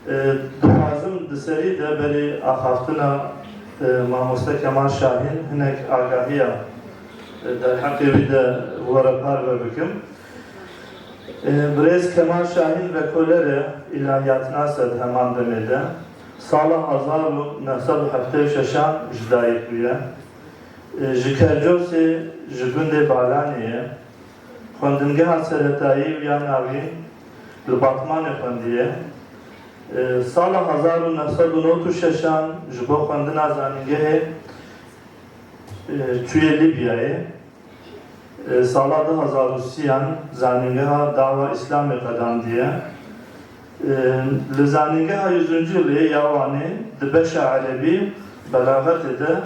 دخوازم دسری ده بری آخافتنا ماموستا کمال شاهین هنک آگاهیه در حقی ویده ورپار بکم. برز کمال شاهین و کلره الهیات ناسد همان دمیده سال 1976 جدایت بیه جکرجوسی جگند بالانیه خوندنگاه سرطایی و یا ناوی لباطمان خوندیه سال 1996 جبو خوندن زانینگه توی لیبیایه سال 2030 زانینگاه دعوا اسلامی قدم دیه لزانینگاه 100. یلی یوانی دبش عربی بلاغت ده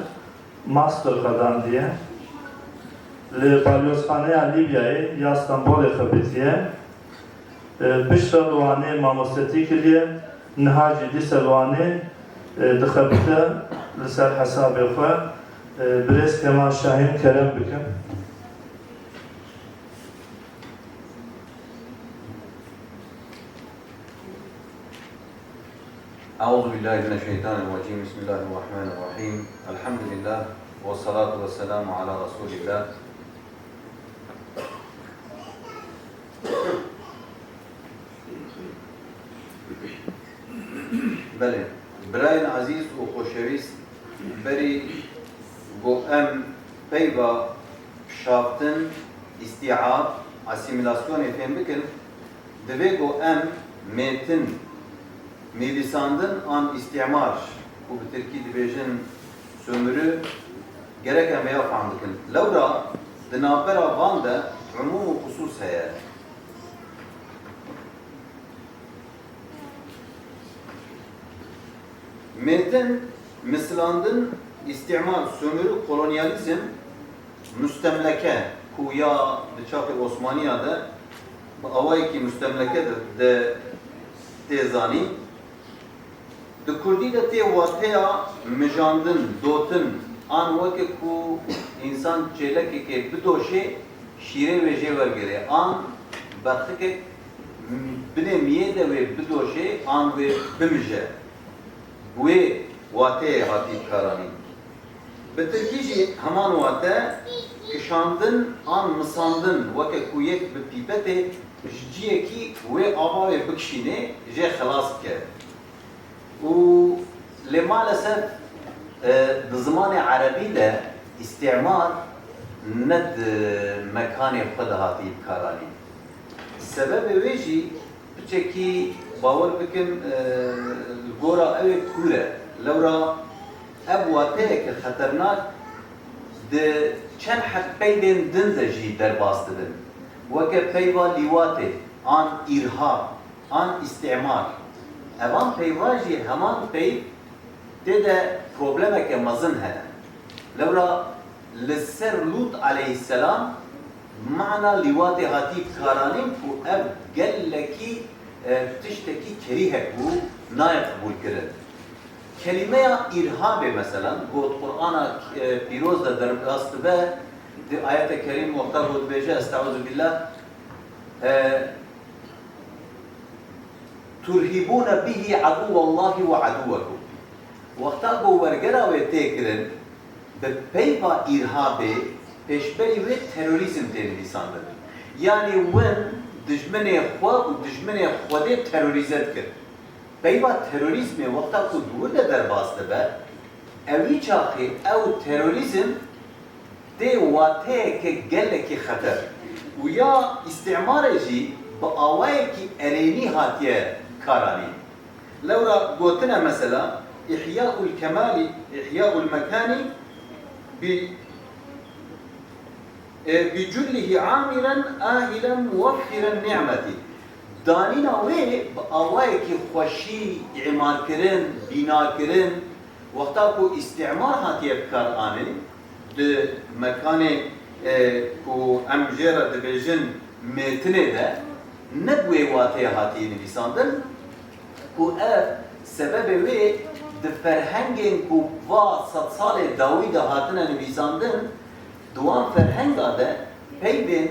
ماستر قدم دیه لبالیوسخانه لیبیای یا استانبول خبیتیه پشت روانه ماموستتی کلیه نهاجی دی سروانه دخبیته لسر حساب خواه برز کمال شاهین کرم بکن. أعوذ بالله من الشيطان الرجيم بسم الله الرحمن الرحيم الحمد لله والصلاة والسلام على رسول الله. بله براين عزيز وخوشويست بري بو ام بيبا شافتن استيعاب اسيميلاسيون efem بكن دبي بو ام متن نویساندن an istimar bu Türkiye dibêjin sömürü gereken veya fandikin. Lewra di navbera van de umum û xusus heye. Metin mislandın istimar, sömürü, kolonyalizm, müstemleke ku ya di çapê Osmaniyada avayekî müstemleke de têzanî di Kurdî de tê wateya mijandin, dotin an weke ku insan çêlekeke bidoşê şîrê wê jê wergere an berxikek binê miyê de wê bidoşê an wê bimije wê wateyê hatî karanî. Bi Tirkî jî heman wate kişandin an misandin weke ku yek bi pîpetê ji ciyekî wê ava wê bikişînê jê xelas bike. ولمالسف بزمان عربي ده استعمار ند مكان خدهاتي بكاراني السبب ويجي بتشكي باور بكم الجورا أوي كورة لورا أبواتك خطرناك ده چند حد بيدن دنزجي درباستدن وكا بيوا ليواتي عن إرهاب عن استعمار اvan peyvajî heman peyv tê de problemeke mezin hene. Lewra li ser Lut aleyhisselam mana lîwatê hatî karanîn û ev gelekî tiştekî kerî hebû nayê qebûl kirin. Kelimeya irhabê mesela got Qur'ana pîroz da derbas dibe di ayet-i kerîm wexta got bêje estağûzu billah ترهبون به عدو الله وعدوكم. وقتا بو ورگرا و تکرن به پیوا ارهابه پیشبری و تروریسم تنویساندن. یعنی ون دشمن خوا و دشمن خوده تروریزت کرد. پیوا تروریسم وقتا کو دور در باسته به اوی چاخی او تروریسم ده واته که گله که خطر و یا استعمار جی با آوائه که ارینی هاتیه كاراني. لورا قوتنا مثلا إحياء الكمال إحياء المكان بجله عاملا آهلا موفرا نعمتي. دانينا وي بأوايك خوشي إعمار كرن بنا كرن وقتا كو استعمار هاتي بكار آني دي مكان كو أمجيرا دبيجن متنه ده ندوي واتي هاتي نبيساندن كو سبب وي د فرهنگين كو وا صد سال داوود هاتنا نبيساندن دوان فرهنگا ده پیبن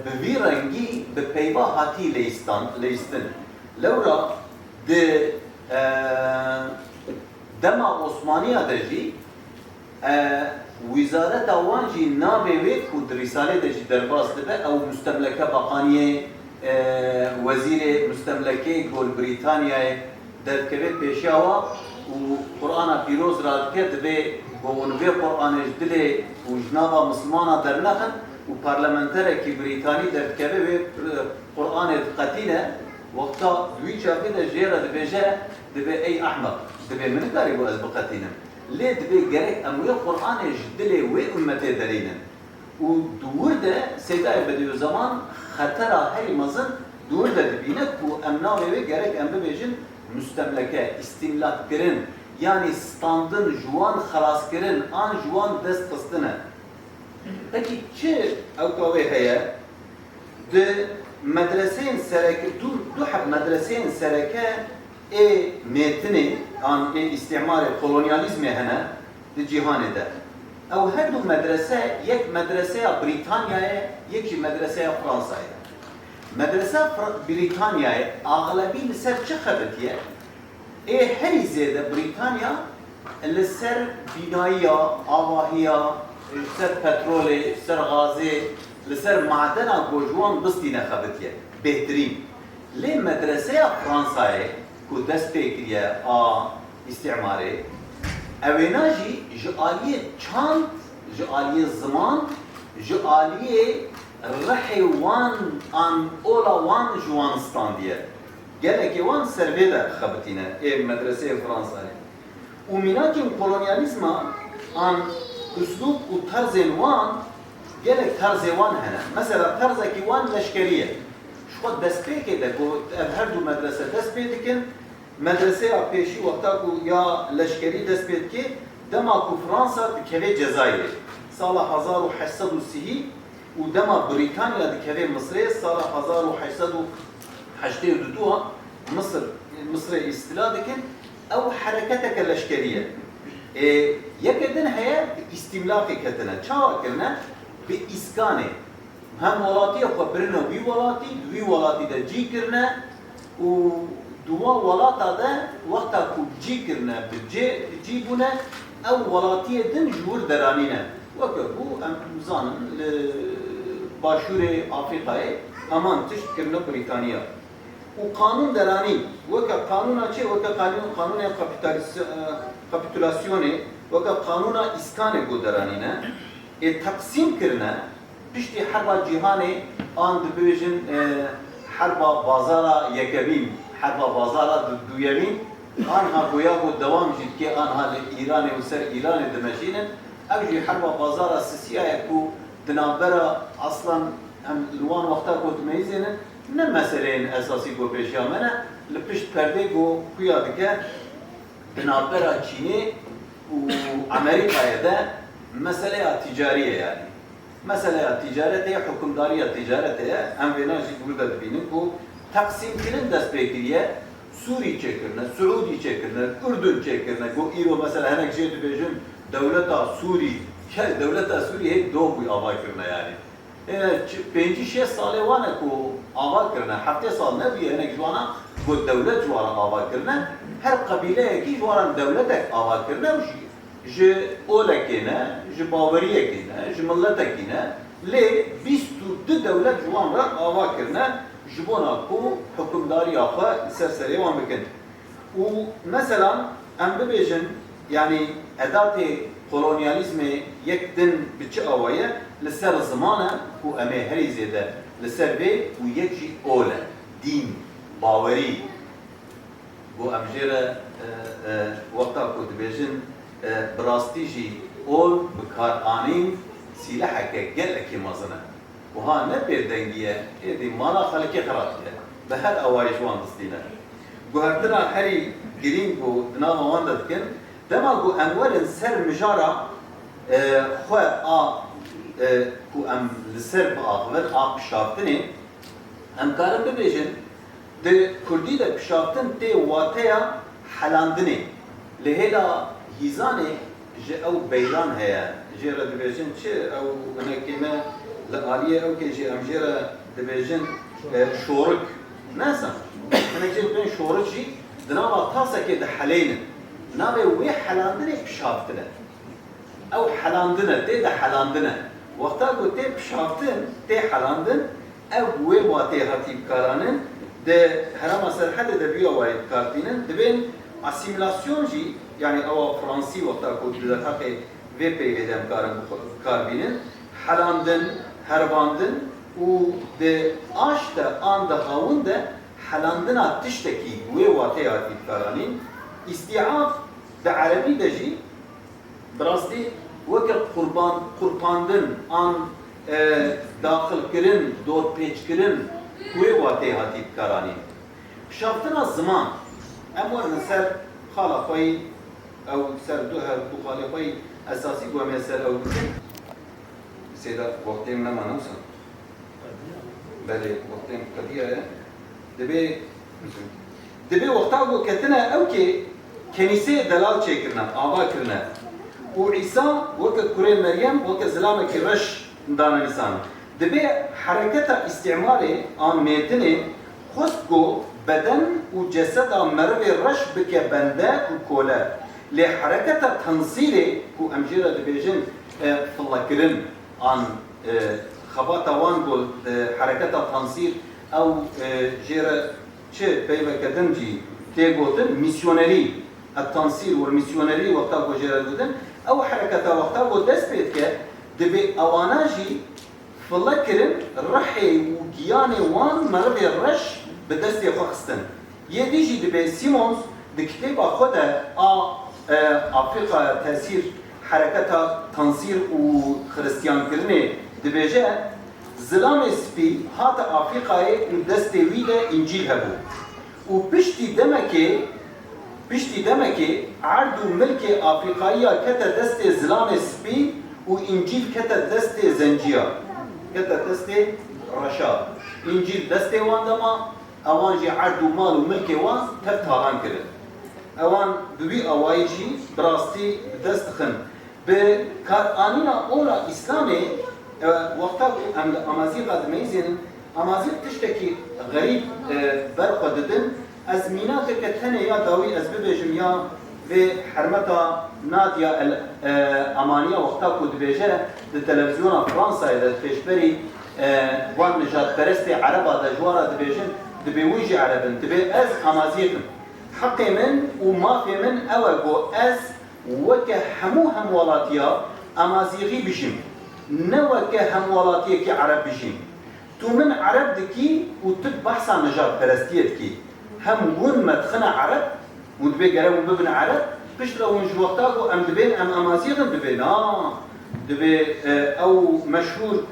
بوی رنگی به پیوا هاتی لیستن لورا de dema Osmaniya de jî Wizareta wan jî navê wê ku di Rîsalê de jî derbas dibe ew Müstemleke Bakaniyê Wezîrê Müstemlekê Gol Brîtanyayê derdikeve pêşiya wa û Qur'ana pîroz ra dike divê gon vê Qur'anê ji dilê û ji nava Mislimana dernexin û parlamenterekî Brîtanî derdikeve wê Qur'anê diqetîne wexta wî çapê de jê re dibêje dibe ey Ahmed dibe min nikarî bu ez biqetînim lê dibe gerek em wê Qur'anê ji dilê wê ummetê derînin û dûr de Sêdayê Bediüzzaman xetera herî mezin dûr de dibîne ku em navê wê gerek em bibêjin müstemleke, istimlakkirin yani standın ji wan xelaskirin an ji wan dest xistine. Peki çi ewkavê heye di medreseyên sereke du heb medreseyên sereke ê mêtinê an ê îstîmarê kolonyalizmê hene di cîhanê de. Ew her du medrese yek medreseya Brîtanyayê yek jî medreseya Fransayê. Medrese Brîtanyayê aglebî li ser çi xebitiye? Herî zêde Brîtanya li ser bînayiya, avahiya, li ser petrolê, li ser gazê, li ser madena gojwan bistîne xebitiye. Bêhtirîn. Lê medreseya Fransayê ku dest pê kiriye a îstîmarê evêna jî ji aliyê çand, ji aliyê ziman, ji aliyê rihê wan an ola wan ji wan standiye. Gelekê wan servê de xebitîne ê medreseyê Fransayê. û mînacên kolonyalizma an üslûb û terzên wan gelek terzê wan hene. Mesela terzekî wan leşkerî ye. Ji xwe destpêkê de ku ev her du medrese dest pê dikin, medreseya pêşî wexta ku ya leşkerî dest pê dike, dema ku Fransa dikeve Cezayirê. Sala 1830 û dema Brîtanya dikeve Misrê sala 1882 Mısır'ı istila dikin ew hereketeke leşkeriye. Yekê din heye istimlakê ketine. Çawa kirine bi îskanê. Hem welatiyê xwe birine wî welatî, wî welatî de cî kirine û duwa welata de wexta ku cî kirine bi cî bûne ew welatiyê din ji wir deranîne. Weke bû em zanin li başûrê Afrikayê heman tişt kirine Brîtaniya. û kanûn deranî weke kanûna çê weke kanûna kapitülasyonê weke kanûna îskanê got deranîne teqsîm kirine piştî herba cîhanê an dibêjin herba bazara yekebîn herba bazara duyevîn anha goya got dewam jî dike anha li Îranê û ser Îranê dimeşînin ew jî herba bazara Sîsiyayê ku di navbera aslan em li wan wexta got dimeyîzênin ne meseleyên esasî got pêşiya me ne li pişt perdê got xuya dike di navbera Çînê û Amerîkayê de meseleya ticariye yani. Meseleya ticaretê, hukumdariya ticaretê em vêna jî burada dibînin ku teqsîmkirin dest pê kiriye Sûrî çêkirine, Suûdî çêkirine, Ürdün çêkirine ku îro mesela hinek jê dibêjin dewleta Sûrî, dewleta Sûriyê do bû ava kirine yani. 5-6 salê wan e ku ava kirine, 7 sal nebiye hinek ji wana ku dewlet ji wana ava kirine, her qebîleyekî ji wana dewletek ava kirine û ji olekê ne, ji baweriyekê ne, ji milletekî ne, lê 22 dewlet ji wan re ava kirine ji bona ku hukumdariya xwe ser serê wan bikin. û mesela em bibêjin yani edatê kolonyalizmê yek din bi çi awaye li ser zimane ku em ê herî zêde li ser vê û yek jî ol e, dîn, bawerî. Bu em jê re wexta ku dibêjin bi rastî jî ol bi karanîn sîleheke gelekî mezin e. Wiha ne pêdengiye, êdî mala xelkê xerab diye. Bi her awayî ji wan distîne. Guhertina herî girîng bû di nava wan de dikin, dema ku em werin ser mijara xwe a ku em li ser biaxivin a pişaftinê em karin bibêjin di Kurdî de pişaftin tê wateya helandinê. Li hêla hîzanê ji ew beyran heye. Jê re dibêjin çi ew hinekî me li aliyê ewkê jî em jê re dibêjin şorik. Nesa. Hinek jê dibên şorik jî دنابا تاسك ده حلين نابي وي حلاندنه بشافتنه او حلاندنه ده حلاندنه وقتا قلت بشافتن ده حلاندن او وي واتي هاتي بكارانن ده هرما سرحده ده بيو وايد كارتينن دبين اسيميلاسيون جي يعني او فرنسي وقتا قلت ده حقي في بي بدم كاربينن حلاندن هرباندن و ده آشتا آن ده هاون ده حلاندنا تشتكي وي واتي هاتي بكارانين استيعاب ده عربي ده جي براستي وكر قرباندن آن داخل کرن دور پیچ کرن کوی واته هاتی بکارانی شافتنا زمان امور نسر خالا خوی او سر دو خالی خوی اساسی گوه سر او سیدا وقتیم نما نوسن بله وقتیم قدیه دبی وقتا گو کتنا او که کنیسه دلال چه کرنا آبا کرنا و عیسی وکا کوری مریم وکا زلامه که رش دانا نسان دبی حرکت استعمال آن میتنه خستگو بدن و جسد مرو رش بکه بنده و کوله لی حرکت تنصیره و امجیره دبیجن فلاکرن آن خباتا وان گل حرکت تنصیر او جیره چه پیوه کدن جی تیگوتن میسیونری التنصير والميسيونري وقتا بوجيرا دودن او حركة وقتا بو دست بيت كه دبي اواناجي فلكرن رحي وقياني وان مربي الرش بدست يخستن يديجي دبي سيمونز بكتابة خدا افريقيا تأثير حركة تنصير وخريستيان كرني دبي جاء زلام سبي هات افريقيا دست ويدا انجيل هبو وبشتي دمكي عرض ملك افريقيا كتا دست زلام سبي وانجيل كتا دست زنجيا كتا دست رشاد انجيل دست واندما اوان جي عرض مال وملك وان تبتالان كرن اوان ببي اوايجي براستي دست خن بكار انينا اولا اسلامي وقتا امازيغ ادميزين امازيغ تشتكي غريب برقددن از مینات که تنه یا داوی از ببیجم یا و حرمتا نادیا امانیه وقتا کود بیجه ده تلویزیون فرانسا ده پیشبری وان نجات پرست عربا ده جوارا ده بیجن ده بیویجی عربن ده بی از امازیقم حقی من و مافی من اوه گو از وکه هم ولاتیا امازیقی بشیم نه وکه هم ولاتیه که عرب بشیم تو من عرب دکی و تد بحثا نجات پرستیت کی هم ون مدخنا عرب ودبي قالوا ببن عرب بيش لو نجوطاقو ام دبين ام امازيغن دبين دبي او مشهور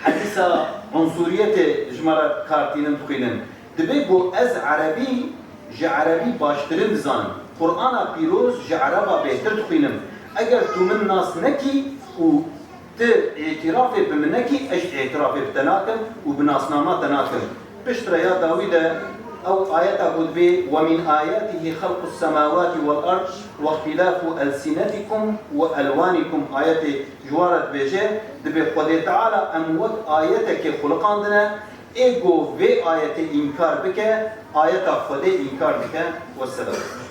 حديثة عنصرية جمرة كارتين تقينن دبي بو از عربي جي عربي باشترين زان قرآن بيروز جي عربا بيتر تقينن اگر تو من ناس نكي و اعترافي بمنكي اش اعترافي بتناكم وبناسنامات تناكم بشترا يا داويدة أو آيات أقول به ومن آياته خلق السماوات والأرض واختلاف ألسنتكم وألوانكم آيات جوارة بيجي دبي خدي تعالى أموت آياتك خلق عندنا إيجو في آيات إنكار بك آيات خدي إنكار بك والسلام